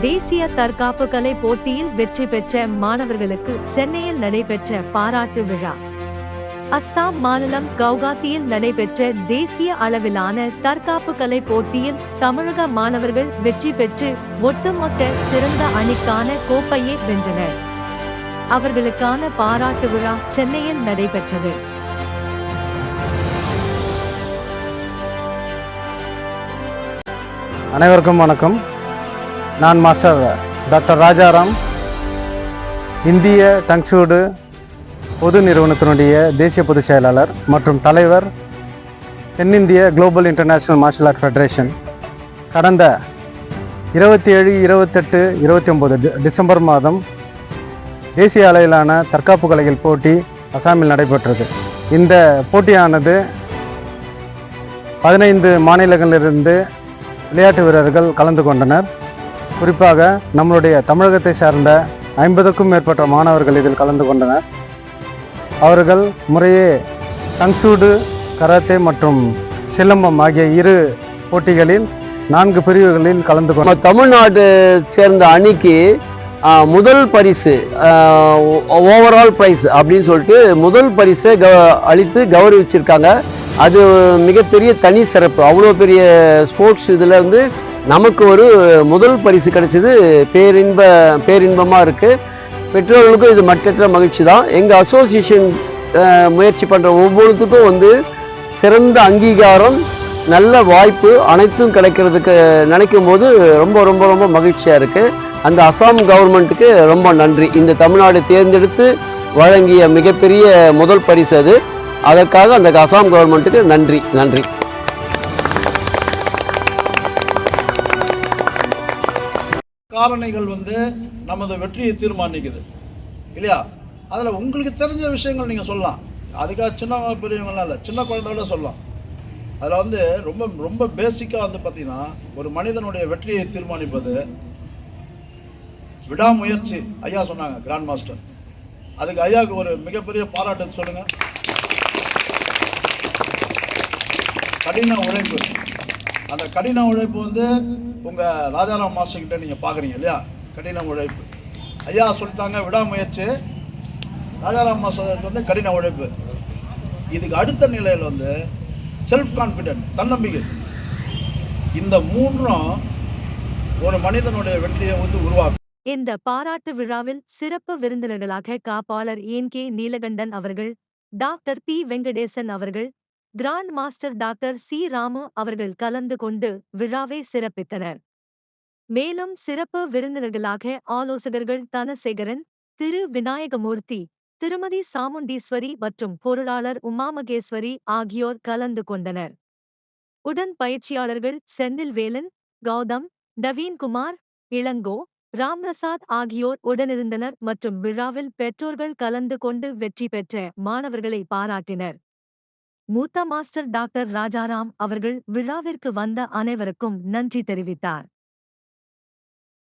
தேசிய தற்காப்பு கலை போட்டியில் வெற்றி பெற்ற மாணவர்களுக்கு சென்னையில் நடைபெற்ற பாராட்டு விழா. அஸ்ஸாம் மாநிலம் கவுகாத்தியில் நடைபெற்ற தேசிய அளவிலான தற்காப்பு கலை போட்டியில் தமிழக மாணவர்கள் வெற்றி பெற்று ஒட்டுமொத்த சிறந்த அணிக்கான கோப்பையை வென்றனர். அவர்களுக்கான பாராட்டு விழா சென்னையில் நடைபெற்றது. அனைவருக்கும் வணக்கம். நான் மாஸ்டர் டாக்டர் ராஜாராம், இந்திய டங்சூடு பொது நிறுவனத்தினுடைய தேசிய பொதுச் செயலாளர் மற்றும் தலைவர், தென்னிந்திய global international marshal art federation. கடந்த 27, 28, 29 டிசம்பர் மாதம் தேசிய அளவிலான தற்காப்பு கலைகள் போட்டி அசாமில் நடைபெற்றது. இந்த போட்டியானது 15 மாநிலங்களிலிருந்து விளையாட்டு வீரர்கள் கலந்து கொண்டனர். குறிப்பாக நம்மளுடைய தமிழகத்தை சார்ந்த 50க்கும் மேற்பட்ட மாணவர்கள் இதில் கலந்து கொண்டனர். அவர்கள் முறையே டங்சூடு, கராத்தே மற்றும் சிலம்பம் ஆகிய இரு போட்டிகளில் 4 பிரிவுகளில் கலந்து கொண்டனர். தமிழ்நாடு சேர்ந்த அணிக்கு முதல் பரிசு, ஓவரால் ப்ரைஸ் அப்படின்னு சொல்லிட்டு முதல் பரிசை அளித்து கௌரவிச்சிருக்காங்க. அது மிகப்பெரிய தனி சிறப்பு. அவ்வளோ பெரிய ஸ்போர்ட்ஸ் இதில் வந்து நமக்கு ஒரு முதல் பரிசு கிடைச்சது பேரின்பமாக இருக்குது. பெற்றோர்களுக்கும் இது மற்றற்ற மகிழ்ச்சி தான். எங்கள் அசோசியேஷன் முயற்சி பண்ணுற ஒவ்வொருத்துக்கும் வந்து சிறந்த அங்கீகாரம், நல்ல வாய்ப்பு அனைத்தும் கிடைக்கிறதுக்கு நினைக்கும் போது ரொம்ப ரொம்ப ரொம்ப மகிழ்ச்சியாக இருக்குது. அந்த அசாம் கவர்மெண்ட்டுக்கு ரொம்ப நன்றி. இந்த தமிழ்நாடு தேர்ந்தெடுத்து வழங்கிய மிகப்பெரிய முதல் பரிசு அது. அதற்காக அந்த அசாம் கவர்மெண்ட்டுக்கு நன்றி நன்றி. காரணிகள் வந்து நமது வெற்றியை தீர்மானிக்குது இல்லையா? அதில் உங்களுக்கு தெரிஞ்ச விஷயங்கள் நீங்கள் சொல்லலாம். அதுக்காக சின்ன பெரியவங்களாம் இல்லை, சின்ன குழந்தைகள சொல்லலாம். அதில் வந்து ரொம்ப ரொம்ப பேசிக்காக வந்து பார்த்திங்கன்னா, ஒரு மனிதனுடைய வெற்றியை தீர்மானிப்பது விடாமுயற்சி. ஐயா சொன்னாங்க, கிராண்ட் மாஸ்டர். அதுக்கு ஐயாவுக்கு ஒரு மிகப்பெரிய பாராட்டு சொல்லுங்கள். கடின உழைப்பு. அந்த கடின உழைப்பு வந்து உங்கள் ராஜாராம் மாஸ்டர்கிட்ட நீங்கள் பார்க்குறீங்க இல்லையா? கடின உழைப்பு. ஐயா சொல்லிட்டாங்க விடாமுயற்சி, ராஜாராம் மாஸ்டருக்கு வந்து கடின உழைப்பு. இதுக்கு அடுத்த நிலையில் வந்து செல்ஃப் கான்ஃபிடென்ட், தன்னம்பிக்கை. இந்த மூன்றும் ஒரு மனிதனுடைய வெற்றியை வந்து உருவாக்கும். இந்த பாராட்டு விழாவில் சிறப்பு விருந்தினர்களாக காப்பாளர் என்.கே. நீலகண்டன் அவர்கள், டாக்டர் பி. வெங்கடேசன் அவர்கள், grand master doctor C. Ramu அவர்கள் கலந்து கொண்டு விழாவை சிறப்பித்தனர். மேலும் சிறப்பு விருந்தினர்களாக ஆலோசகர்கள் தனசேகரன், திரு விநாயகமூர்த்தி, திருமதி சாமுண்டீஸ்வரி மற்றும் பொருளாளர் உமாமகேஸ்வரி ஆகியோர் கலந்து கொண்டனர். உடன் பயிற்சியாளர்கள் செந்தில்வேலன், கௌதம், நவீன்குமார், இளங்கோ, ராம்பிரசாத் ஆகியோர் உடனிருந்தனர் மற்றும் விழாவில் பெற்றோர்கள் கலந்து கொண்டு வெற்றி பெற்ற மாணவர்களை பாராட்டினர். மூத்த மாஸ்டர் டாக்டர் ராஜாராம் அவர்கள் விழாவிற்கு வந்த அனைவருக்கும் நன்றி தெரிவித்தார்.